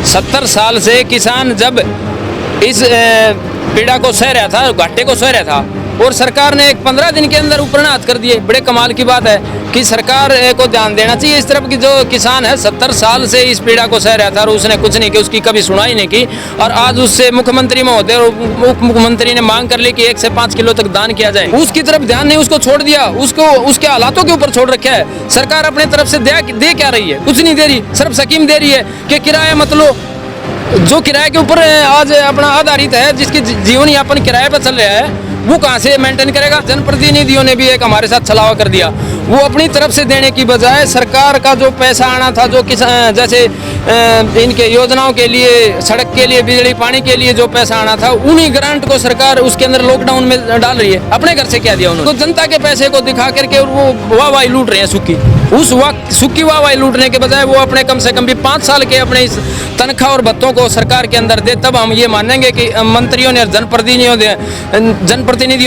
70 साल से किसान जब इस पीड़ा को सह रहा था, घाटे को सह रहा था, और सरकार ने एक 15 दिन के अंदर ऊपर हाथ कर दिए। बड़े कमाल की बात है कि सरकार को ध्यान देना चाहिए इस तरफ की। जो किसान है 70 साल से इस पीड़ा को सह रहा था और उसने कुछ नहीं किया, उसकी कभी सुनाई नहीं की, और आज उससे मुख्यमंत्री महोदय और उप मुख्यमंत्री ने मांग कर ली कि 1 से 5 किलो तक दान किया जाए। उसकी तरफ ध्यान नहीं, उसको छोड़ दिया, उसको उसके हालातों के ऊपर छोड़ रखा है। सरकार अपने तरफ से दे क्या रही है? कुछ नहीं दे रही, सिर्फ स्कीम दे रही है कि किराया मत लो। जो किराए के ऊपर आज अपना आधारित है, जिसकी जीवन यापन किराए पर चल रहा है, वो कहाँ से मेंटेन करेगा? जनप्रतिनिधियों ने भी एक हमारे साथ छलावा कर दिया। वो अपनी तरफ से देने की बजाय सरकार का जो पैसा आना था, जो किसान जैसे इनके योजनाओं के लिए, सड़क के लिए, बिजली पानी के लिए जो पैसा आना था, उन्हीं ग्रांट को सरकार उसके अंदर लॉकडाउन में डाल रही है। अपने घर से क्या दिया उन्होंने? तो जनता के पैसे को दिखा करके वो वाहवाही लूट रहे हैं सुक्की। उस सुक्की वाहवाही लूटने के बजाय वो अपने कम से कम भी 5 साल के अपने इस तनख्वाह और भत्तों को सरकार के अंदर दे, तब हम ये मानेंगे कि मंत्रियों ने, जनप्रतिनिधियों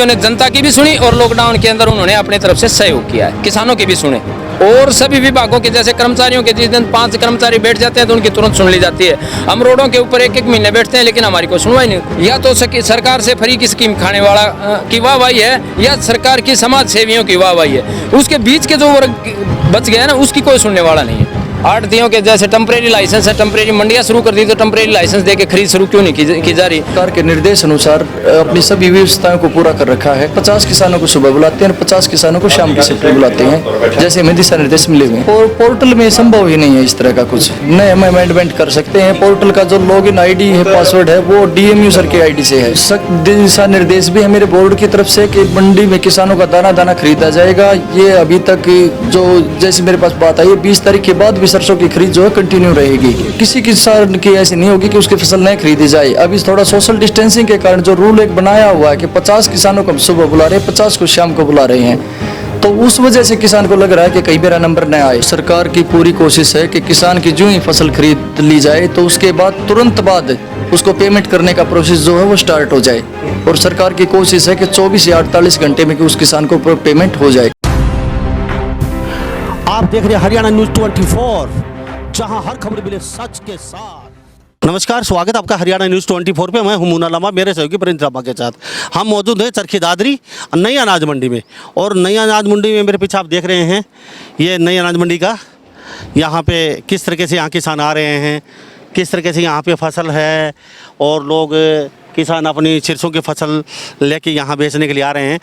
ने जनता की भी सुनी और लॉकडाउन के अंदर उन्होंने अपने तरफ से सहयोग किया है, किसानों की भी सुने। और सभी विभागों के जैसे कर्मचारियों के जिस दिन 5 कर्मचारी बैठ जाते हैं तो उनकी तुरंत सुन ली जाती है। हम रोडों के ऊपर 1-1 महीने बैठते हैं लेकिन हमारी कोई सुनवाई नहीं। या तो सरकार से फ्री की स्कीम खाने वाला की वाहवाही है, या सरकार की समाज सेवियों की वाहवाही है। उसके बीच के जो वर्ग बच गया ना, उसकी कोई सुनने वाला नहीं है। आड़तियों के जैसे टेम्परेरी लाइसेंस है, टेम्परेरी मंडियां शुरू कर दी, तो टेम्परेरी लाइसेंस देके खरीद शुरू क्यों नहीं की जा रही? सरकार के निर्देश अनुसार अपनी सभी व्यवस्थाओं को पूरा कर रखा है। 50 किसानों को सुबह बुलाते हैं और 50 किसानों को शाम की शिफ्ट में बुलाते हैं, जैसे हमें दिशा निर्देश मिले हुए हैं। और पोर्टल में संभव ही नहीं है इस तरह का कुछ। नए हम अमेंडमेंट कर सकते हैं। पोर्टल का जो लॉगिन आईडी है, पासवर्ड है, वो DMU सर के आईडी से है। दिशा निर्देश भी है मेरे बोर्ड की तरफ से कि मंडी में किसानों का दाना खरीदा जाएगा। ये अभी तक जो जैसे मेरे पास बात आई है, 20 तारीख के बाद भी सरसों की खरीद जो है कंटिन्यू रहेगी। किसी किसान की ऐसी नहीं होगी कि उसकी फसल नहीं खरीदी जाए। अभी थोड़ा सोशल डिस्टेंसिंग के कारण जो रूल एक बनाया हुआ है कि 50 किसानों को सुबह बुला रहे हैं, 50 को शाम को बुला रहे हैं, तो उस वजह से किसान को लग रहा है कि कहीं मेरा नंबर न आए। सरकार की पूरी कोशिश है कि किसान की जो ही फसल खरीद ली जाए तो उसके बाद तुरंत बाद उसको पेमेंट करने का प्रोसेस जो है वो स्टार्ट हो जाए। और सरकार की कोशिश है कि 24 या 48 घंटे में कि उस किसान को पेमेंट हो जाए। आप देख रहे हैं हरियाणा न्यूज 24, जहां हर खबर मिले सच के साथ। नमस्कार, स्वागत है आपका हरियाणा न्यूज़ 24 पे। मैं हूं मुन्ना लामा, मेरे सहयोगी प्रिंस रामा के साथ हम मौजूद हैं चरखी दादरी नई अनाज मंडी में। और नई अनाज मंडी में मेरे पीछे आप देख रहे हैं, ये नई अनाज मंडी का यहाँ पे किस तरीके से यहाँ किसान आ रहे हैं, किस तरीके से यहाँ पे फसल है, और लोग किसान अपनी सरसों की फसल लेके यहाँ बेचने के लिए आ रहे हैं।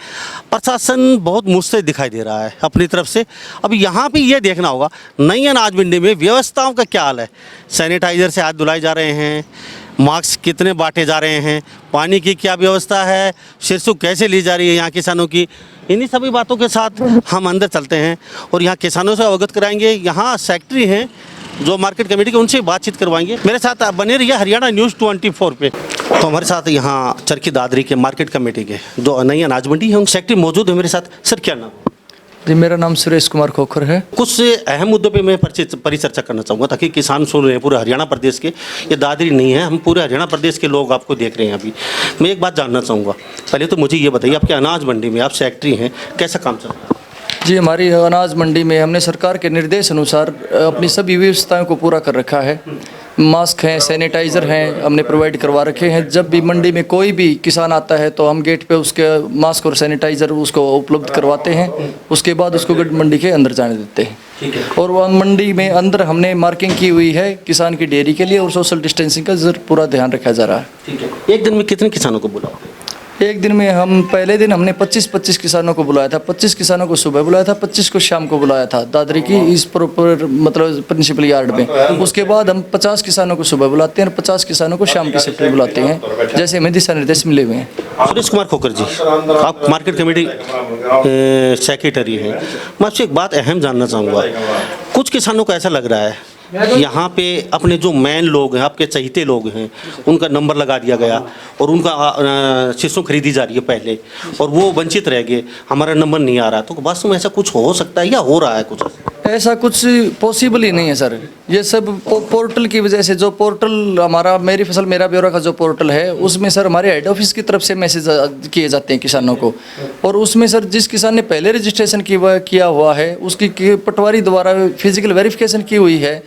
प्रशासन बहुत मुस्तैद दिखाई दे रहा है अपनी तरफ से। अब यहाँ पे ये देखना होगा नई अनाज मंडी में व्यवस्थाओं का क्या हाल है। सैनिटाइज़र से हाथ धुलाए जा रहे हैं, मास्क कितने बांटे जा रहे हैं, पानी की क्या व्यवस्था है, सरसों कैसे ली जा रही है यहाँ किसानों की, इन्हीं सभी बातों के साथ हम अंदर चलते हैं और यहाँ किसानों से अवगत कराएंगे। यहाँ सेक्रेटरी हैं जो मार्केट कमेटी के, उनसे बातचीत करवाएंगे। मेरे साथ बने रहिए हरियाणा न्यूज़ 24 पे। तो हमारे साथ यहाँ चरखी दादरी के मार्केट कमेटी के जो नई अनाज मंडी है, उन सेक्रेटरी मौजूद है मेरे साथ। सर क्या नाम? जी, मेरा नाम सुरेश कुमार खोखर है। कुछ अहम मुद्दों पे मैं परिचर्चा करना चाहूँगा ताकि किसान सुन रहे हैं पूरे हरियाणा प्रदेश के। ये दादरी नहीं है, हम पूरे हरियाणा प्रदेश के लोग आपको देख रहे हैं। अभी मैं एक बात जानना चाहूँगा, पहले तो मुझे ये बताइए, आपके अनाज मंडी में आप सेक्रेटरी हैं, कैसा काम चल रहा है? जी, हमारी अनाज मंडी में हमने सरकार के निर्देश अनुसार अपनी सभी व्यवस्थाओं को पूरा कर रखा है। मास्क हैं, सैनिटाइज़र हैं, हमने प्रोवाइड करवा रखे हैं। जब भी मंडी में कोई भी किसान आता है तो हम गेट पे उसके मास्क और सैनिटाइज़र उसको उपलब्ध करवाते हैं। उसके बाद उसको मंडी के अंदर जाने देते हैं। और वह मंडी में अंदर हमने मार्किंग की हुई है किसान की डेयरी के लिए, और सोशल डिस्टेंसिंग का पूरा ध्यान रखा जा रहा है। ठीक है। एक दिन में कितने किसानों को बुलाओ? एक दिन में हम पहले दिन हमने 25 किसानों को बुलाया था। 25 किसानों को सुबह बुलाया था, 25 को शाम को बुलाया था दादरी की इस प्रॉपर मतलब प्रिंसिपल यार्ड में। उसके बाद हम 50 किसानों को सुबह बुलाते हैं और 50 किसानों को शाम की शिफ्ट में बुलाते हैं, जैसे हमें दिशा निर्देश मिले हुए हैं। सुरेश कुमार खोखर जी, आप मार्केट कमेटी सेक्रेटरी हैं। मैं आपसे एक बात अहम जानना चाहूँगा। कुछ किसानों को ऐसा लग रहा है यहाँ पे अपने जो मेन लोग हैं, आपके चहीते लोग हैं, उनका नंबर लगा दिया गया और उनका सरसों खरीदी जा रही है पहले, और वो वंचित रह गए, हमारा नंबर नहीं आ रहा। तो वास्तव में ऐसा कुछ हो सकता है या हो रहा है कुछ? ऐसा कुछ पॉसिबल ही नहीं है सर। ये सब पोर्टल की वजह से, जो पोर्टल हमारा मेरी फसल मेरा ब्यौरा का जो पोर्टल है, उसमें सर हमारे हेड ऑफिस की तरफ से मैसेज किए जाते हैं किसानों को। और उसमें सर जिस किसान ने पहले रजिस्ट्रेशन किया हुआ है उसकी पटवारी द्वारा फिजिकल वेरिफिकेशन की हुई है,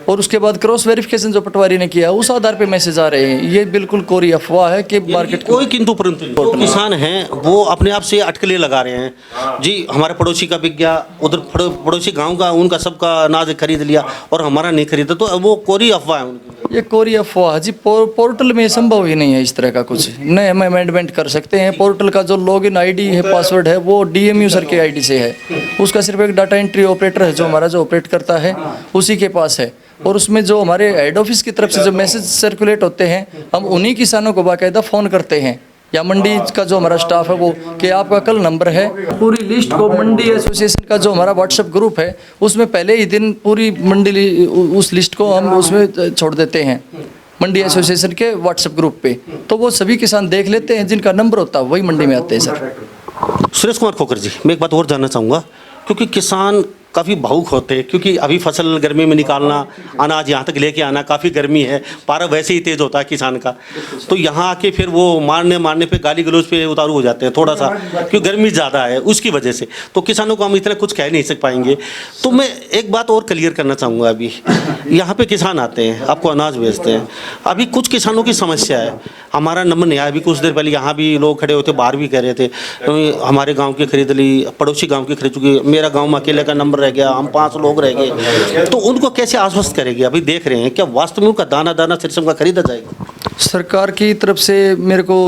और उसके बाद क्रॉस वेरिफिकेशन जो पटवारी ने किया उस आधार पे मैसेज आ रहे हैं। ये बिल्कुल कोरी अफवाह है कि मार्केट कोई किंतु परंतु नहीं। जो किसान हैं वो अपने आप से अटकलें लगा रहे हैं जी, हमारे पड़ोसी का बिक गया, उधर पड़ोसी गांव का उनका सबका अनाज खरीद लिया और हमारा नहीं खरीदा, तो वो कोरी अफवाह है उनकी। ये कोरी अफवाह है जी। पोर्टल में संभव ही नहीं है इस तरह का कुछ। नए हम अमेंडमेंट कर सकते हैं। पोर्टल का जो लॉगिन आईडी है, पासवर्ड है, वो डीएमयू सर के आईडी से है। उसका सिर्फ एक डाटा एंट्री ऑपरेटर है जो हमारा जो ऑपरेट करता है उसी के पास है। और उसमें जो हमारे हेड ऑफिस की तरफ से जो मैसेज सर्कुलेट होते हैं हम उन्हीं किसानों को बाकायदा फ़ोन करते हैं, या मंडी का जो हमारा स्टाफ है वो कि आपका कल नंबर है। पूरी लिस्ट को मंडी एसोसिएशन का जो हमारा व्हाट्सएप ग्रुप है उसमें पहले ही दिन पूरी मंडी उस लिस्ट को हम उसमें छोड़ देते हैं मंडी एसोसिएशन के व्हाट्सएप ग्रुप पे। तो वो सभी किसान देख लेते हैं, जिनका नंबर होता है वही मंडी में आते हैं सर। सुरेश कुमार खोकर जी, मैं एक बात और जानना चाहूँगा, क्योंकि किसान काफ़ी भावुक होते हैं, क्योंकि अभी फसल गर्मी में निकालना, अनाज यहाँ तक लेके आना, काफ़ी गर्मी है, पारा वैसे ही तेज़ होता है किसान का, तो यहाँ आके फिर वो मारने पे गाली गलौज पे उतारू हो जाते हैं थोड़ा सा, क्योंकि गर्मी ज़्यादा है उसकी वजह से। तो किसानों को हम इतना कुछ कह नहीं सक पाएंगे। तो मैं एक बात और क्लियर करना चाहूँगा, अभी यहाँ पे किसान आते हैं, आपको अनाज बेचते हैं, अभी कुछ किसानों की समस्या है, हमारा नंबर नहीं आया। अभी कुछ देर पहले यहाँ भी लोग खड़े होते, बाहर भी कह रहे थे हमारे गाँव की खरीद ली, पड़ोसी गाँव की खरीद चुकी, मेरा गाँव में अकेले का नंबर रह गया, हम 5 लोग रह गए। तो उनको कैसे आश्वस्त करेंगे? अभी देख रहे हैं क्या वास्तव में उनका दाना दाना सिस्टम का खरीदा जाएगा? सरकार की तरफ से मेरे को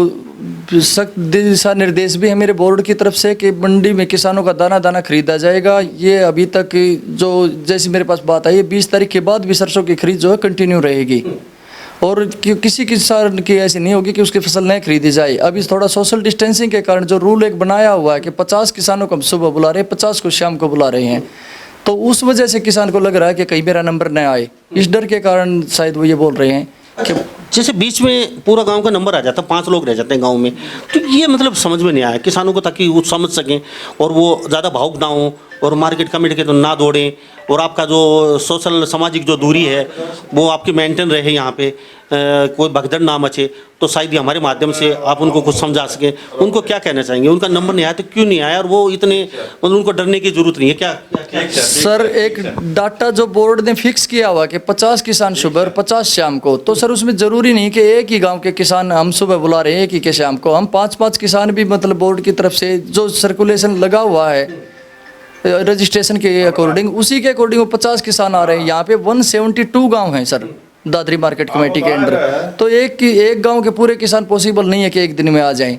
सख्त दिशा निर्देश भी है मेरे बोर्ड की तरफ से कि मंडी में किसानों का दाना दाना खरीदा जाएगा। ये अभी तक जो जैसी मेरे पास बात आई है 20 तारीख के बाद भी सरसों की खरीद जो है कंटिन्यू रहेगी, और किसी किसान की ऐसी नहीं होगी कि उसकी फसल नहीं खरीदी जाए। अभी थोड़ा सोशल डिस्टेंसिंग के कारण जो रूल एक बनाया हुआ है कि 50 किसानों को हम सुबह बुला रहे हैं, 50 को शाम को बुला रहे हैं, तो उस वजह से किसान को लग रहा है कि कहीं मेरा नंबर न आए, इस डर के कारण शायद वो ये बोल रहे हैं कि जैसे बीच में पूरा गांव का नंबर आ जाता है, 5 लोग रह जाते हैं गांव में, तो ये मतलब समझ में नहीं आया किसानों को, ताकि वो समझ सकें और वो ज़्यादा भावुक ना हो और मार्केट कमेटी के तो ना दौड़ें, और आपका जो सोशल सामाजिक जो दूरी है वो आपकी मेंटेन रहे, यहाँ पे कोई भगदड़ ना मचे। तो शायद ये हमारे माध्यम से आप उनको कुछ समझा सकें। उनको क्या कहना चाहेंगे? उनका नंबर नहीं आया तो क्यों नहीं आया, और वो इतने मतलब उनको डरने की जरूरत नहीं है क्या? सर एक डाटा जो बोर्ड ने फिक्स किया हुआ कि 50 किसान सुबह और 50 शाम को, तो सर उसमें ज़रूरी नहीं कि एक ही गांव के किसान हम सुबह बुला रहे हैं एक ही के शाम को, हम 5-5 किसान भी मतलब बोर्ड की तरफ से जो सर्कुलेशन लगा हुआ है रजिस्ट्रेशन के अकॉर्डिंग, उसी के अकॉर्डिंग वो 50 किसान आ रहे हैं। यहाँ पे 172 गांव हैं सर दादरी मार्केट कमेटी के अंडर, तो एक गांव के पूरे किसान पॉसिबल नहीं है कि एक दिन में आ जाएं।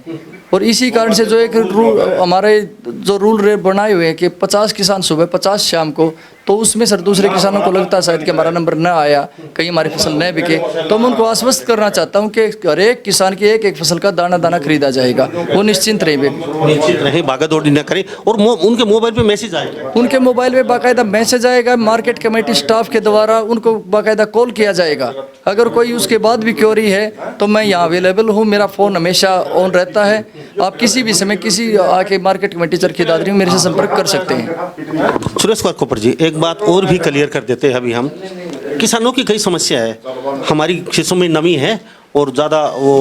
और इसी कारण से जो एक रूल हमारे जो रूल बनाए हुए हैं कि 50 किसान सुबह 50 शाम को, तो उसमें सर दूसरे किसानों को लगता है शायद कि हमारा नंबर न आया, कहीं हमारी फसल न बिके, तो मैं उनको आश्वस्त करना चाहता हूं कि हर एक किसान की एक फसल का दाना दाना खरीदा जाएगा, वो निश्चिंत रहे, भागा दौड़ी न करें, और उनके मोबाइल पे मैसेज आएगा, उनके मोबाइल पे बाकायदा मैसेज आएगा, मार्केट कमेटी स्टाफ के द्वारा उनको बाकायदा कॉल किया जाएगा। अगर कोई उसके बाद भी क्वेरी है तो मैं यहाँ अवेलेबल हूँ, मेरा फ़ोन हमेशा ऑन रहता है, आप किसी भी समय किसी आके मार्केट कमेटी चरखी दादरी में मेरे से संपर्क कर सकते हैं। सुरेश कुमार खोपर जी, एक बात और भी क्लियर कर देते हैं, अभी हम किसानों की कई समस्या है, हमारी खेतों में नमी है और ज़्यादा वो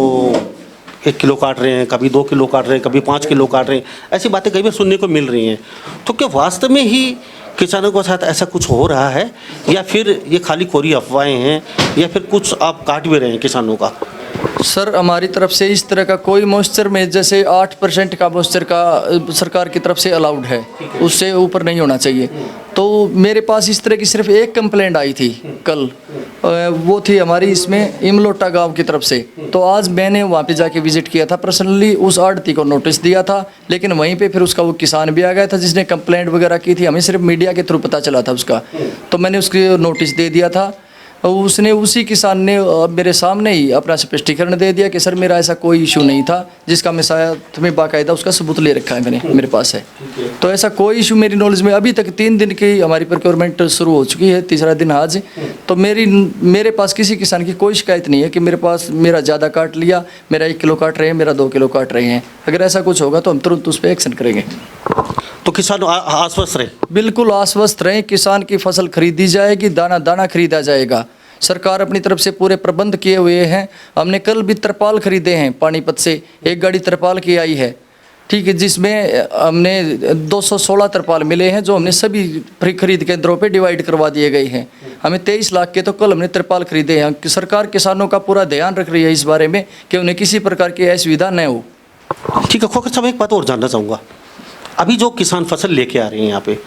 1 किलो काट रहे हैं, कभी 2 किलो काट रहे हैं, कभी 5 किलो काट रहे हैं, ऐसी बातें कई बार सुनने को मिल रही हैं। तो क्या वास्तव में ही किसानों के साथ ऐसा कुछ हो रहा है, या फिर ये खाली कोरी अफवाहें हैं, या फिर कुछ आप काट भी रहे हैं किसानों का? सर हमारी तरफ से इस तरह का कोई मॉइस्चर में जैसे 8% का मॉइस्चर का सरकार की तरफ से अलाउड है, उससे ऊपर नहीं होना चाहिए। तो मेरे पास इस तरह की सिर्फ एक कंप्लेंट आई थी कल, वो थी हमारी इसमें इमलोटा गांव की तरफ से। तो आज मैंने वहाँ पे जाके विजिट किया था पर्सनली, उस आड़ती को नोटिस दिया था, लेकिन वहीं पे फिर उसका वो किसान भी आ गया था जिसने कंप्लेंट वगैरह की थी, हमें सिर्फ मीडिया के थ्रू पता चला था उसका, तो मैंने उसकी नोटिस दे दिया था। उसने उसी किसान ने मेरे सामने ही अपना स्पष्टीकरण दे दिया कि सर मेरा ऐसा कोई इशू नहीं था, जिसका मैं शायद तुम्हें बाकायदा उसका सबूत ले रखा है मैंने, मेरे पास है। तो ऐसा कोई इशू मेरी नॉलेज में अभी तक 3 दिन की हमारी प्रोक्योरमेंट शुरू हो चुकी है, 3रा दिन आज, तो मेरे पास किसी किसान की कोई शिकायत नहीं है कि मेरे पास मेरा ज़्यादा काट लिया, मेरा 1 किलो काट रहे हैं, मेरा 2 किलो काट रहे हैं। अगर ऐसा कुछ होगा तो हम तुरंत उस पर एक्शन करेंगे। तो किसान आश्वस्त रहे? बिल्कुल आश्वस्त रहें, किसान की फसल खरीदी जाएगी, दाना दाना खरीदा जाएगा। सरकार अपनी तरफ से पूरे प्रबंध किए हुए हैं। हमने कल भी तरपाल खरीदे हैं पानीपत से, 1 गाड़ी तरपाल की आई है, ठीक है, जिसमें हमने 216 तरपाल मिले हैं जो हमने सभी खरीद केंद्रों पे डिवाइड करवा दिए गए हैं। हमें 23 लाख के तो कल हमने तरपाल खरीदे हैं। कि सरकार किसानों का पूरा ध्यान रख रही है इस बारे में कि उन्हें किसी प्रकार की असुविधा न हो। ठीक है खोखर साहब, एक बात और जानना चाहूँगा, अभी जो किसान फसल लेके आ रहे हैं यहाँ पे,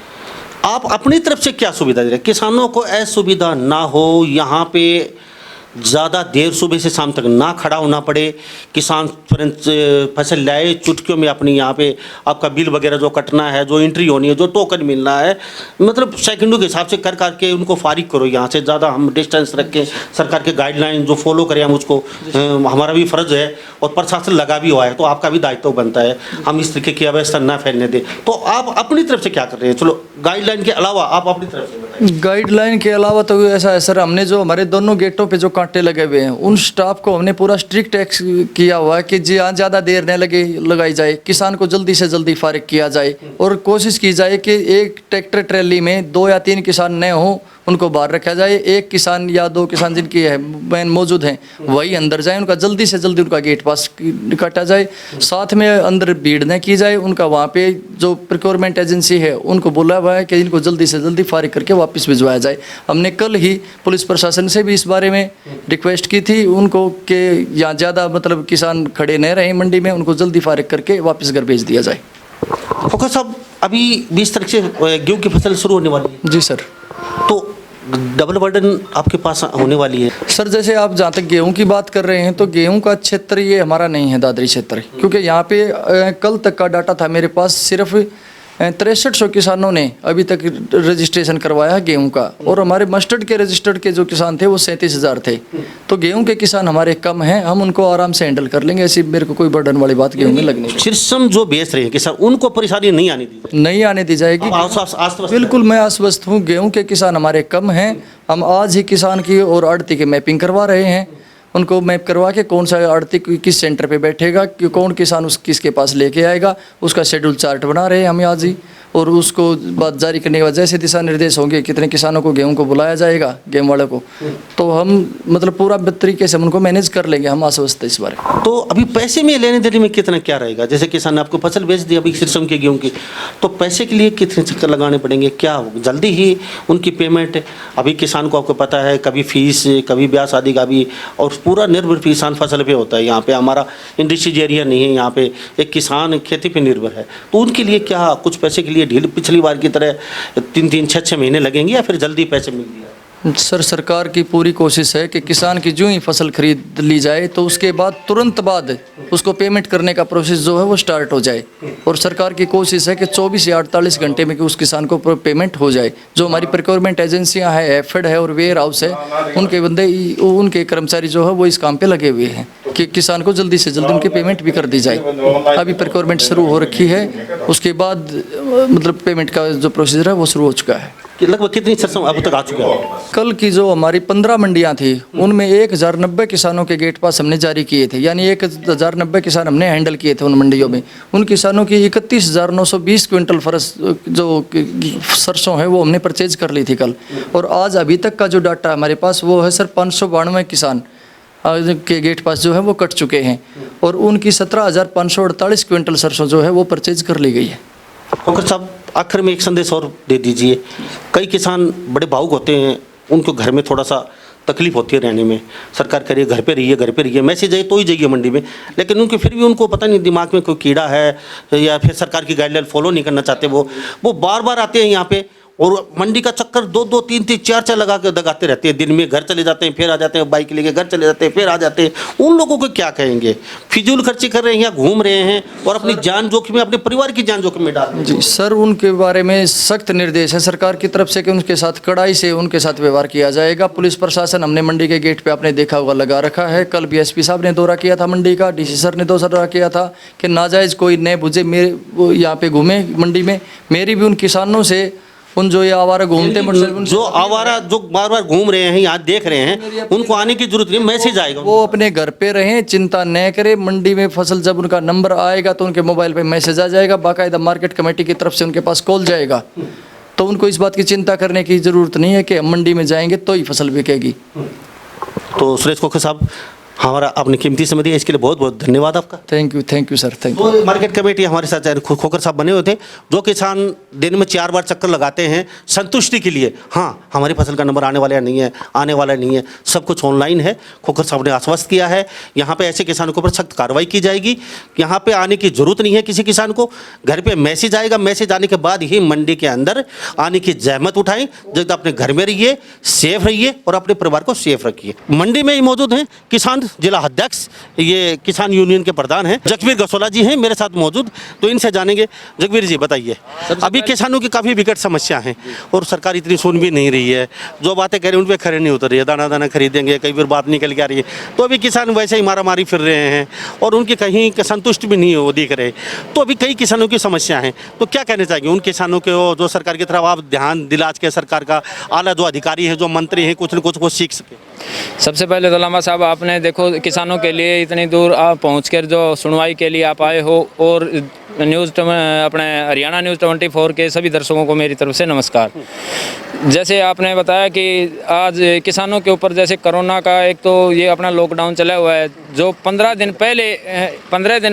आप अपनी तरफ से क्या सुविधा दे रहे हैं? किसानों को असुविधा ना हो, यहाँ पे ज़्यादा देर सुबह से शाम तक ना खड़ा होना पड़े, किसान तुरंत फसल लाए चुटकियों में अपनी यहाँ पे आपका बिल वगैरह जो कटना है, जो एंट्री होनी है, जो टोकन मिलना है, मतलब सेकंडों के हिसाब से कर करके उनको फारिग करो यहाँ से। ज़्यादा हम डिस्टेंस रख के सरकार के गाइडलाइन जो फॉलो करें हम उसको, हमारा भी फ़र्ज़ है और प्रशासन लगा भी हुआ है तो आपका भी दायित्व बनता है हम इस तरीके की अव्यवस्था ना फैलने दें। तो आप अपनी तरफ से क्या कर रहे हैं? चलो गाइडलाइन के अलावा आप अपनी तरफ से बताइए। गाइडलाइन के अलावा तो ऐसा है सर, हमने जो हमारे दोनों गेटों पे जो कांटे लगे हुए हैं उन स्टाफ को हमने पूरा स्ट्रिक्ट एक्ट किया हुआ है कि जहाँ ज़्यादा देर न लगाई जाए, किसान को जल्दी से जल्दी फारिग किया जाए और कोशिश की जाए कि एक ट्रैक्टर ट्रैली में 2 या 3 किसान न हों, उनको बाहर रखा जाए। 1 किसान या 2 किसान जिनकी है मैन मौजूद हैं वही अंदर जाए, उनका जल्दी से जल्दी उनका गेट पास काटा जाए। साथ में अंदर भीड़ न की जाए, उनका वहाँ पे जो प्रिक्योरमेंट एजेंसी है उनको बोला हुआ है कि इनको जल्दी से जल्दी फारिग करके वापस भिजवाया जाए। हमने कल ही पुलिस प्रशासन से भी इस बारे में रिक्वेस्ट की थी उनको कि यहाँ ज़्यादा मतलब किसान खड़े न रहें मंडी में, उनको जल्दी फारिग करके वापस घर भेज दिया जाए। खोखर साहब, अभी 20 तारीख से गेहूँ की फसल शुरू होने वाली है। जी सर। तो डबल बर्डन आपके पास होने वाली है सर। जैसे आप जहाँ तक गेहूं की बात कर रहे हैं तो गेहूं का क्षेत्र ये हमारा नहीं है दादरी क्षेत्र, क्योंकि यहाँ पे कल तक का डाटा था मेरे पास, सिर्फ 6300 किसानों ने अभी तक रजिस्ट्रेशन करवाया है गेहूं का, और हमारे मस्टर्ड के रजिस्टर्ड के जो किसान थे वो 37,000 थे। तो गेहूं के किसान हमारे कम हैं, हम उनको आराम से हैंडल कर लेंगे, ऐसी मेरे को कोई बर्डन वाली बात गेहूं में लगनी। शीर्षम जो बेच रहे हैं किसान, उनको परेशानी नहीं आने दी नहीं आने दी जाएगी। बिल्कुल मैं आश्वस्त हूँ, गेहूं के किसान हमारे कम हैं। हम आज ही किसान की और आड़ती की मैपिंग करवा रहे हैं, उनको मैप करवा के कौन सा आड़ती किस सेंटर पे बैठेगा, कौन किसान उस किसके पास लेके आएगा, उसका शेड्यूल चार्ट बना रहे हैं हम आज ही। और उसको बात जारी करने के बाद जैसे दिशा निर्देश होंगे कितने किसानों को गेहूं को बुलाया जाएगा, गेहूं वाले को, तो हम मतलब पूरा तरीके से हम उनको मैनेज कर लेंगे, हम आश्वस्त है इस बारे। तो अभी पैसे में लेने देने में कितना क्या रहेगा? जैसे किसान ने आपको फसल बेच दी अभी शीर्षम के गेहूं की, तो पैसे के लिए कितने चक्कर लगाने पड़ेंगे? क्या जल्दी ही उनकी पेमेंट? अभी किसान को आपको पता है कभी फीस कभी ब्याज आदि का भी, और पूरा निर्भर किसान फसल पे होता है। यहाँ पे हमारा इंडस्ट्रीज एरिया नहीं है, यहाँ पे एक किसान खेती पे निर्भर है, तो उनके लिए क्या कुछ पैसे के लिए ढील पिछली बार की तरह 3-3, 6-6 महीने लगेंगे या फिर जल्दी पैसे मिल गया? सर सरकार की पूरी कोशिश है कि किसान की जो ही फसल खरीद ली जाए तो उसके बाद तुरंत बाद उसको पेमेंट करने का प्रोसेस जो है वो स्टार्ट हो जाए, और सरकार की कोशिश है कि 24 या 48 घंटे में कि उस किसान को पेमेंट हो जाए। जो हमारी प्रिक्योरमेंट एजेंसियां हैं, एफेड है और वेयर हाउस है, उनके बंदे उनके कर्मचारी जो है वो इस काम पे लगे हुए हैं कि किसान को जल्दी से जल्दी उनकी पेमेंट भी कर दी जाए। अभी प्रिक्योरमेंट शुरू हो रखी है, उसके बाद मतलब पेमेंट का जो प्रोसीजर है वो शुरू हो चुका है। लगभग कितनी सरसों अब तक आ चुका है? कल की जो हमारी 15 मंडियां थी उनमें 1090 किसानों के गेट पास हमने जारी किए थे, यानी 1090 किसान हमने हैंडल किए थे उन मंडियों में। उन किसानों की 31,920 क्विंटल जो सरसों है वो हमने परचेज कर ली थी कल, और आज अभी तक का जो डाटा हमारे पास वो है सर 592 किसान के गेट पास जो है वो कट चुके हैं, और उनकी 17,548 क्विंटल सरसों जो है वो परचेज कर ली गई है। खोखर साहब, आखिर में एक संदेश और दे दीजिए। कई किसान बड़े भावुक होते हैं, उनको घर में थोड़ा सा तकलीफ होती है रहने में, सरकार कह रही है घर पे रहिए, मैसेज है तो ही जाइए मंडी में, लेकिन उनके फिर भी उनको पता नहीं दिमाग में कोई कीड़ा है या फिर सरकार की गाइडलाइन फॉलो नहीं करना चाहते, वो बार बार आते हैं यहाँ पे और मंडी का चक्कर 2-2, 3-3, 4-4 लगा के दगाते रहते हैं। दिन में घर चले जाते हैं, फिर आ जाते हैं, बाइक लेके घर चले जाते हैं, फिर आ जाते हैं। उन लोगों को क्या कहेंगे? फिजूल खर्ची कर रहे हैं, यहाँ घूम रहे हैं और अपनी जान जोखिम में, अपने परिवार की जान जोखिम में डाल रहे हैं। जी सर, उनके बारे में सख्त निर्देश है सरकार की तरफ से कि उनके साथ कड़ाई से उनके साथ व्यवहार किया जाएगा। पुलिस प्रशासन हमने मंडी के गेट पे आपने देखा होगा लगा रखा है। कल BSP साहब ने दौरा किया था मंडी का, DC सर ने दौरा किया था कि नाजायज़ कोई न बुझे मेरे वो यहाँ पे घूमे मंडी में। मेरी भी उन किसानों से, उन जो ये आवारा घूमते जो आवारा जो बार बार घूम रहे हैं यहाँ देख रहे हैं, उनको आने की जरूरत नहीं, मैसेज आएगा, वो अपने घर पे रहें, चिंता न करें। मंडी में फसल जब उनका नंबर आएगा तो उनके मोबाइल पे मैसेज आ जाएगा, बाकायदा मार्केट कमेटी की तरफ से उनके पास कॉल जाएगा। तो उनको इस बात की चिंता करने की ज़रूरत नहीं है कि हम मंडी में जाएंगे तो ही फसल बिकेगी। तो सुरेश खोखर साहब, हमारा अपनी कीमती समय दिया, इसके लिए बहुत बहुत धन्यवाद आपका। Thank you sir, thank you. तो मार्केट कमेटी हमारे साथ खोकर साहब बने हुए थे, जो किसान दिन में 4 बार चक्कर लगाते हैं संतुष्टि के लिए। हाँ, हमारी फसल का नंबर आने वाला नहीं है, आने वाला नहीं है, सब कुछ ऑनलाइन है। खोकर साहब ने आश्वस्त किया है यहाँ पे ऐसे किसानों के ऊपर सख्त कार्रवाई की जाएगी। यहाँ पे आने की जरूरत नहीं है किसी किसान को, घर पे मैसेज आएगा, मैसेज आने के बाद ही मंडी के अंदर आने की जहमत उठाएं। जब अपने घर में रहिए, सेफ रहिए और अपने परिवार को सेफ रखिए। मंडी में ही मौजूद हैं किसान जिला अध्यक्ष, ये किसान यूनियन के प्रधान हैं जगवीर गसोला जी हैं मेरे साथ मौजूद, तो इनसे जानेंगे। जगवीर जी बताइए, अभी किसानों की काफ़ी विकट समस्या है और सरकार इतनी सुन भी नहीं रही है, जो बातें कह रही है उन पर खरे नहीं उतर रही है। दाना दाना खरीदेंगे, कई बार बात निकल के आ रही है, तो अभी किसान वैसे ही मारा मारी फिर रहे हैं और उनकी कहीं संतुष्ट भी नहीं हो दिख रहे। तो अभी कई किसानों की समस्या है, तो क्या कहना चाहिए उन किसानों के जो सरकार की तरफ आप ध्यान दिला के सरकार का आला जो अधिकारी है, जो मंत्री हैं, कुछ न कुछ वो सीख सके। सबसे पहले तो लामा साहब, आपने देखो किसानों के लिए इतनी दूर आप पहुंचकर जो सुनवाई के लिए आप आए हो, और अपने हरियाणा न्यूज़ 24 के सभी दर्शकों को मेरी तरफ से नमस्कार। जैसे आपने बताया कि आज किसानों के ऊपर जैसे कोरोना का एक तो ये अपना लॉकडाउन चला हुआ है, जो 15 दिन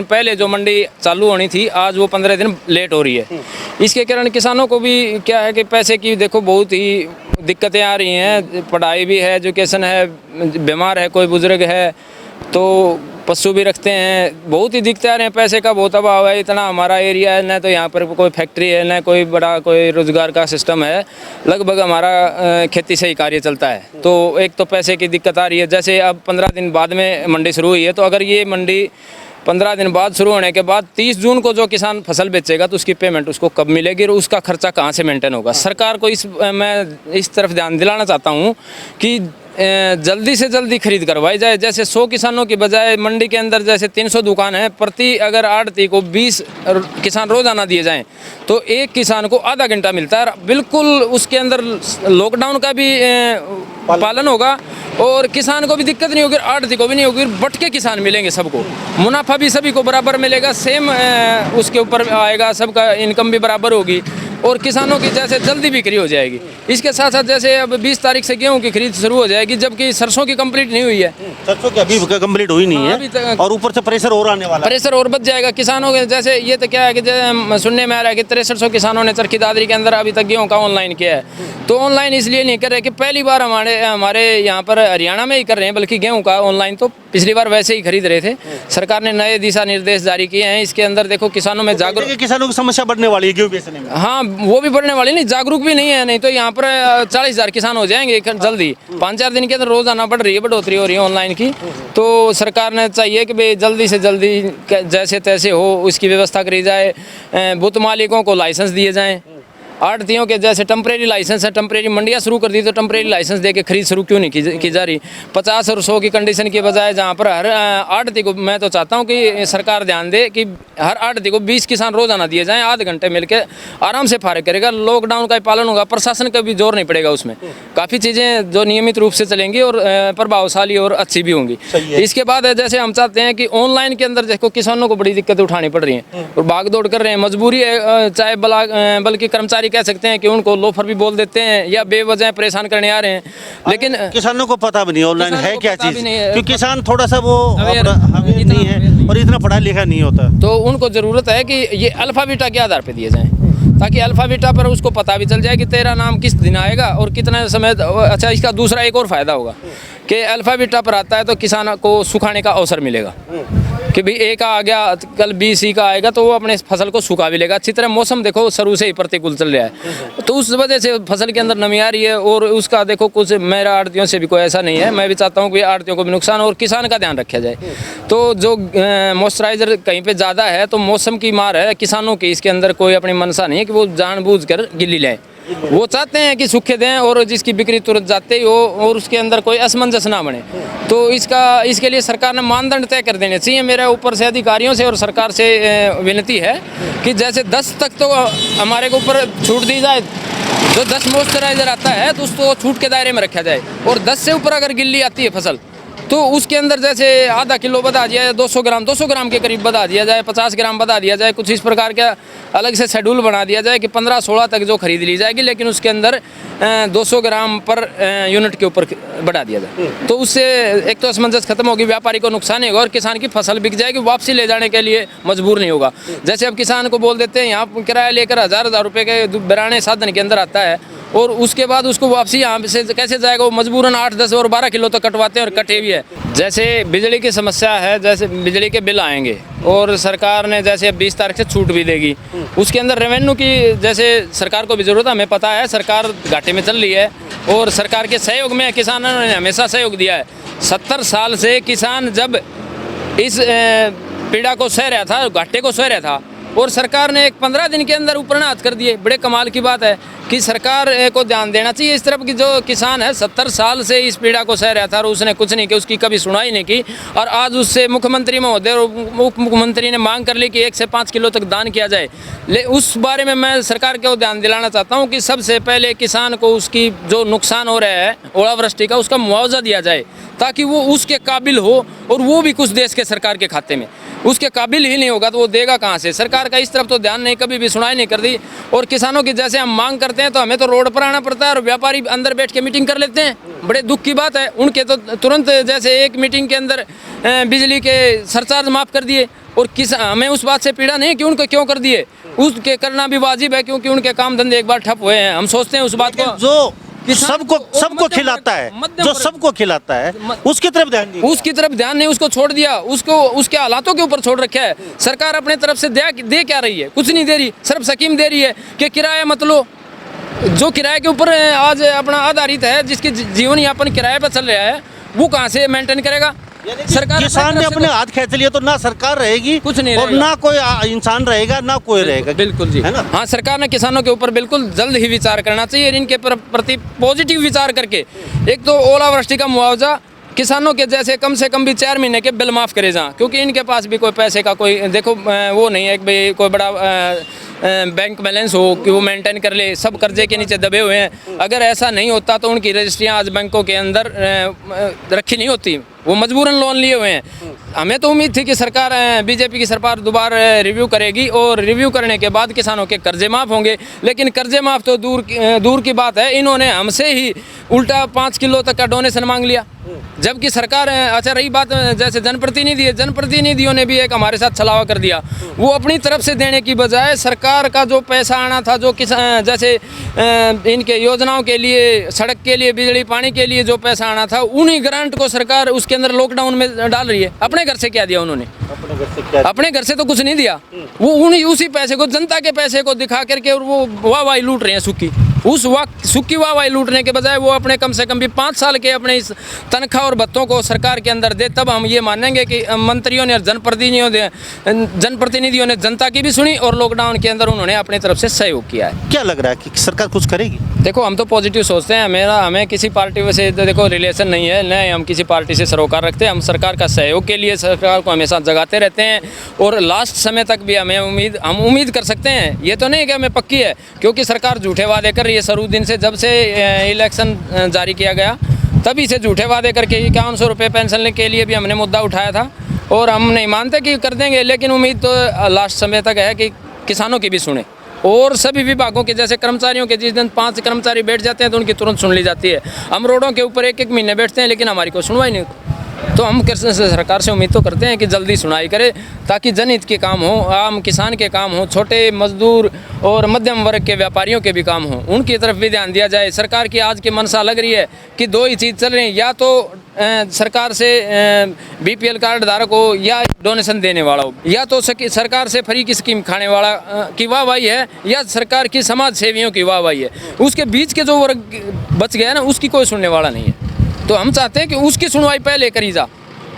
पहले जो मंडी चालू होनी थी, आज वो 15 दिन लेट हो रही है। इसके कारण किसानों को भी क्या है कि पैसे की देखो बहुत ही दिक्कतें आ रही हैं। पढ़ाई भी है, एजुकेशन है, बीमार है, कोई बुजुर्ग है, तो पशु भी रखते हैं, बहुत ही दिक्कतें आ रही हैं। पैसे का बहुत अभाव है। इतना हमारा एरिया है, न तो यहाँ पर कोई फैक्ट्री है, न कोई बड़ा कोई रोजगार का सिस्टम है। लगभग हमारा खेती से ही कार्य चलता है। तो एक तो पैसे की दिक्कत आ रही है। जैसे अब 15 दिन बाद में मंडी शुरू हुई है, तो अगर ये मंडी 15 दिन बाद शुरू होने के बाद 30 जून को जो किसान फसल बेचेगा, तो उसकी पेमेंट उसको कब मिलेगी और उसका खर्चा कहाँ से मेंटेन होगा। सरकार को मैं इस तरफ ध्यान दिलाना चाहता हूँ कि जल्दी से जल्दी खरीद करवाई जाए। जैसे 100 किसानों की बजाय मंडी के अंदर जैसे 300 दुकान है, प्रति अगर आढ़ती को 20 किसान रोजाना दिए जाएं, तो एक किसान को आधा घंटा मिलता है। बिल्कुल उसके अंदर लॉकडाउन का भी पालन होगा और किसान को भी दिक्कत नहीं होगी, आढ़ती को भी नहीं होगी, बट के किसान मिलेंगे सबको, मुनाफा भी सभी को बराबर मिलेगा, सेम उसके ऊपर आएगा, सबका इनकम भी बराबर होगी और किसानों की जैसे जल्दी बिक्री हो जाएगी। इसके साथ साथ जैसे अब 20 तारीख से गेहूं की खरीद शुरू हो जाएगी, जबकि सरसों की कंप्लीट नहीं हुई है। सरसों की अभी कंप्लीट हुई नहीं है और ऊपर से प्रेशर और आने वाला है। प्रेशर और बढ़ जाएगा किसानों के। जैसे ये तो क्या है कि सुनने में आ रहा है कि 6300 किसानों ने चरखी दादरी के अंदर अभी तक गेहूं का ऑनलाइन किया है। तो ऑनलाइन इसलिए नहीं कर रहे कि पहली बार हमारे यहाँ पर हरियाणा में ही कर रहे हैं, बल्कि गेहूं का ऑनलाइन तो पिछली बार वैसे ही खरीद रहे थे। सरकार ने नए दिशा निर्देश जारी किए हैं। इसके अंदर देखो किसानों में जागरूक, किसानों की समस्या बढ़ने वाली है गेहूं बेचने में। हाँ, वो भी बढ़ने वाली, नहीं जागरूक भी नहीं है। नहीं तो यहाँ पर 40,000 किसान हो जाएंगे जल्दी। 5-4 दिन के अंदर रोजाना बढ़ रही है, बढ़ोतरी हो रही है ऑनलाइन की। तो सरकार ने चाहिए कि भाई जल्दी से जल्दी जैसे तैसे हो उसकी व्यवस्था करी जाए। बुत मालिकों को लाइसेंस दिए जाएँ। आढ़तियों के जैसे टेम्परेरी लाइसेंस है, टेम्परेरी मंडियाँ शुरू कर दी, तो टेम्परेरी लाइसेंस दे के खरीद शुरू क्यों नहीं की जा रही। 50 और 100 की कंडीशन के बजाय जहाँ पर हर आढ़ती को, मैं तो चाहता हूँ कि सरकार ध्यान दे कि हर आढ़ती को 20 किसान रोजाना दिए जाएँ, आधे घंटे मिल के आराम से फारग करेगा। लॉकडाउन का पालन होगा, प्रशासन का भी जोर नहीं पड़ेगा उसमें। काफ़ी चीज़ें जो नियमित रूप से चलेंगी और प्रभावशाली और अच्छी भी होंगी। इसके बाद जैसे हम चाहते हैं कि ऑनलाइन के अंदर देखो किसानों को बड़ी दिक्कतें उठानी पड़ रही हैं और भाग दौड़ कर रहे हैं, मजबूरी है। चाहे बल्कि कर्मचारी कह सकते हैं कि उनको लोफर भी बोल देते हैं या बेवजह परेशान करने आ रहे हैं, लेकिन किसानों को पता भी नहीं ऑनलाइन है क्या चीज, क्योंकि किसान थोड़ा सा वो अवेयर नहीं है और इतना पढ़ा लिखा नहीं होता। तो उनको जरूरत है कि ये अल्फा बीटा के आधार पर दिए जाएं, ताकि अल्फा बीटा पर उसको पता भी चल जाए कि तेरा नाम किस दिन आएगा और कितना समय। अच्छा, इसका दूसरा एक और फायदा होगा कि अल्फा बीटा पर आता है तो किसान को सुखाने का अवसर मिलेगा कि भाई ए का आ गया, कल बी सी का आएगा, तो वो अपने फसल को सुखा भी लेगा। अच्छी तरह मौसम देखो शुरू से ही प्रतिकूल चल रहा है, तो उस वजह से फसल के अंदर नमी आ रही है। और उसका देखो कुछ मेरा आढ़तियों से भी कोई ऐसा नहीं है, मैं भी चाहता हूँ कि आढ़तियों को भी नुकसान और किसान का ध्यान रखा जाए। तो जो मॉइस्चराइजर कहीं पे ज़्यादा है तो मौसम की मार है किसानों की, इसके अंदर कोई अपनी मनसा नहीं है कि वो जानबूझकर गिल्ली लें। वो चाहते हैं कि सूखे दें और जिसकी बिक्री तुरंत जाते ही हो और उसके अंदर कोई असमंजस ना बने। तो इसके लिए सरकार ने मानदंड तय कर देने चाहिए। मेरे ऊपर से अधिकारियों से और सरकार से विनती है कि जैसे 10 तक तो हमारे को ऊपर छूट दी जाए, जो 10 मॉइस्चराइजर आता है तो उसको छूट के दायरे में रखा जाए, और 10 से ऊपर अगर गिल्ली आती है फसल तो उसके अंदर जैसे आधा किलो बता दिया जाए, 200 ग्राम के करीब बता दिया जाए, 50 ग्राम बता दिया जाए, कुछ इस प्रकार का अलग से शेड्यूल बना दिया जाए कि 15-16 तक जो खरीद ली जाएगी, लेकिन उसके अंदर 200 ग्राम पर यूनिट के ऊपर बढ़ा दिया जाए। तो उससे एक तो असमंजस खत्म होगी, व्यापारी को नुकसान नहीं होगा और किसान की फसल बिक जाएगी, वापसी ले जाने के लिए मजबूर नहीं होगा। जैसे अब किसान को बोल देते हैं यहाँ किराया लेकर 1000 रुपये के बिराने साधन के अंदर आता है और उसके बाद उसको वापसी यहाँ से कैसे जाएगा, वो मजबूरन 8, 10 और 12 किलो तक कटवाते हैं और कटे भी है। जैसे बिजली की समस्या है, जैसे बिजली के बिल आएंगे और सरकार ने जैसे 20 तारीख से छूट भी देगी, उसके अंदर रेवेन्यू की जैसे सरकार को भी जरूरत है, हमें पता है सरकार घाटे में चल रही है और सरकार के सहयोग में किसानों ने हमेशा सहयोग दिया है। 70 साल से किसान जब इस पीड़ा को सह रहा था, घाटे को सह रहा था और सरकार ने एक 15 दिन के अंदर ऊपर हाथ कर दिए। बड़े कमाल की बात है कि सरकार को ध्यान देना चाहिए इस तरफ की। जो किसान है 70 साल से इस पीड़ा को सह रहा था और उसने कुछ नहीं किया, उसकी कभी सुनाई नहीं की और आज उससे मुख्यमंत्री महोदय और उप मुख्यमंत्री ने मांग कर ली कि 1 से 5 किलो तक दान किया जाए। उस बारे में मैं सरकार को ध्यान दिलाना चाहता हूँ कि सबसे पहले किसान को उसकी जो नुकसान हो रहा है ओलावृष्टि का, उसका मुआवजा दिया जाए ताकि वो उसके काबिल हो और वो भी कुछ देश के सरकार के खाते में। उसके काबिल ही नहीं होगा तो वो देगा कहाँ से। सरकार का इस तरफ तो ध्यान नहीं, कभी भी सुनाई नहीं कर दी। और किसानों की जैसे हम मांग करते हैं तो हमें तो रोड पर आना पड़ता है और व्यापारी अंदर बैठ के मीटिंग कर लेते हैं। बड़े दुख की बात है, उनके तो तुरंत जैसे एक मीटिंग के अंदर बिजली के सरचार्ज माफ़ कर दिए और हमें उस बात से पीड़ा नहीं कि उनको क्यों कर दिए, उसके करना भी वाजिब है क्योंकि उनके काम धंधे एक बार ठप हुए हैं। हम सोचते हैं उस बात को जो सबको खिलाता है, जो सबको खिलाता है उसकी तरफ ध्यान नहीं, उसकी तरफ ध्यान नहीं, उसको छोड़ दिया, उसको उसके हालातों के ऊपर छोड़ रखा है। सरकार अपने तरफ से दे क्या रही है, कुछ नहीं दे रही, सिर्फ स्कीम दे रही है कि किराया मत लो। जो किराए के ऊपर आज अपना आधारित है, जिसकी जीवन यापन किराए पर चल रहा है, वो कहाँ से मेंटेन करेगा। सरकार किसान ने अपने हाथ खींच लिए तो ना सरकार रहेगी, कुछ नहीं और ना कोई इंसान रहेगा, ना कोई रहेगा। बिल्कुल जी, है ना। हाँ, सरकार ने किसानों के ऊपर बिल्कुल जल्द ही विचार करना चाहिए, इनके प्रति पॉजिटिव विचार करके एक तो ओलावृष्टि का मुआवजा किसानों के जैसे कम से कम भी 4 महीने के बिल माफ़ करे जाएं, क्योंकि इनके पास भी कोई पैसे का कोई देखो वो नहीं है कि भाई कोई बड़ा बैंक बैलेंस हो कि वो मेंटेन कर ले, सब कर्जे के नीचे दबे हुए हैं। अगर ऐसा नहीं होता तो उनकी रजिस्ट्रियाँ आज बैंकों के अंदर रखी नहीं होती, वो मजबूरन लोन लिए हुए हैं। हमें तो उम्मीद थी कि सरकार बीजेपी की सरकार दोबारा रिव्यू करेगी और रिव्यू करने के बाद किसानों के कर्जे माफ़ होंगे, लेकिन कर्जे माफ़ तो दूर की बात है, इन्होंने हमसे ही उल्टा 5 किलो तक का डोनेशन मांग लिया। जबकि सरकार अच्छा रही बात जैसे जनप्रतिनिधियों ने भी एक हमारे साथ छलावा कर दिया। वो अपनी तरफ से देने की बजाय सरकार का जो पैसा आना था, जो किसान जैसे इनके योजनाओं के लिए, सड़क के लिए, बिजली पानी के लिए जो पैसा आना था, उन्हीं ग्रांट को सरकार उसके अंदर लॉकडाउन में डाल रही है। अपने घर से क्या दिया उन्होंने? अपने घर से तो कुछ नहीं दिया। वो उसी पैसे को, जनता के पैसे को दिखा करके और वो वाहवाही लूट रहे हैं सुक्की। उस वक्त सुक्की वाहवाही लूटने के बजाय वो अपने कम से कम भी 5 साल के अपने इस तनख्वाह और भत्तों को सरकार के अंदर दे, तब हम ये मानेंगे कि मंत्रियों ने, जनप्रतिनिधियों ने जनता की भी सुनी और लॉकडाउन के अंदर उन्होंने अपनी तरफ से सहयोग किया है। क्या लग रहा है कि सरकार कुछ करेगी? देखो, हम तो पॉजिटिव सोचते हैं। हमें किसी पार्टी से देखो रिलेशन नहीं है, न हम किसी पार्टी से सरोकार रखते हैं। हम सरकार का सहयोग के लिए सरकार को हमेशा जगाते रहते हैं और लास्ट समय तक भी हम उम्मीद कर सकते हैं। ये तो नहीं कि हमें पक्की है, क्योंकि सरकार झूठे वादे कर रही है शुरू दिन से। जब से इलेक्शन जारी किया गया तभी से झूठे वादे करके 5100 रुपये पेंशन के लिए भी हमने मुद्दा उठाया था और हम नहीं मानते कि कर देंगे, लेकिन उम्मीद तो लास्ट समय तक है कि किसानों की भी सुने और सभी विभागों के जैसे कर्मचारियों के जिस दिन 5 कर्मचारी बैठ जाते हैं तो उनकी तुरंत सुन ली जाती है। हम रोडों के ऊपर 1-1 महीने बैठते हैं लेकिन हमारी कोई सुनवाई नहीं। तो हम सरकार से उम्मीद तो करते हैं कि जल्दी सुनाई करे ताकि जनहित के काम हो, आम किसान के काम हो, छोटे मजदूर और मध्यम वर्ग के व्यापारियों के भी काम हो, उनकी तरफ भी ध्यान दिया जाए। सरकार की आज की मनसा लग रही है कि 2 ही चीज़ चल रही है, या तो सरकार से BPL कार्ड धारक हो या डोनेशन देने वाला हो, या तो सरकार से फ्री की स्कीम खाने वाला की वाहवाही है, या सरकार की समाज सेवियों की वाहवाही है। उसके बीच के जो वर्ग बच गया ना, उसकी कोई सुनने वाला नहीं है। तो हम चाहते हैं कि उसकी सुनवाई पहले करी जा,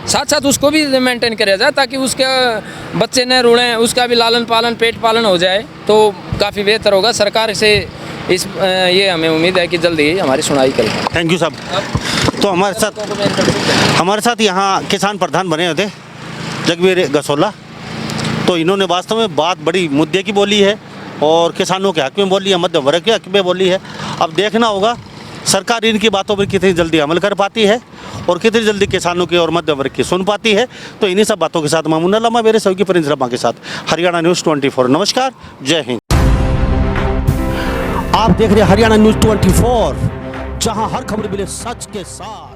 साथ साथ उसको भी मेंटेन किया जाए ताकि उसके बच्चे न रुड़ें, उसका भी लालन पालन, पेट पालन हो जाए तो काफ़ी बेहतर होगा। सरकार से ये हमें उम्मीद है कि जल्दी ही हमारी सुनवाई करें। थैंक यू साहब। तो हमारे साथ यहाँ किसान प्रधान बने होते जगवीर गसोला, तो इन्होंने वास्तव में बात बड़ी मुद्दे की बोली है और किसानों के हक में बोली है, मध्य वर्ग के हक में बोली है। अब देखना होगा सरकार इनकी बातों पर कितनी जल्दी अमल कर पाती है और कितनी जल्दी किसानों की और मध्य वर्ग की सुन पाती है। तो इन्हीं सब बातों के साथ मैं मुन्ना लामा मेरे सहयोगी प्रिंस लामा के साथ हरियाणा न्यूज़ 24। नमस्कार, जय हिंद। आप देख रहे हैं हरियाणा न्यूज़ 24, जहां हर खबर मिले सच के साथ।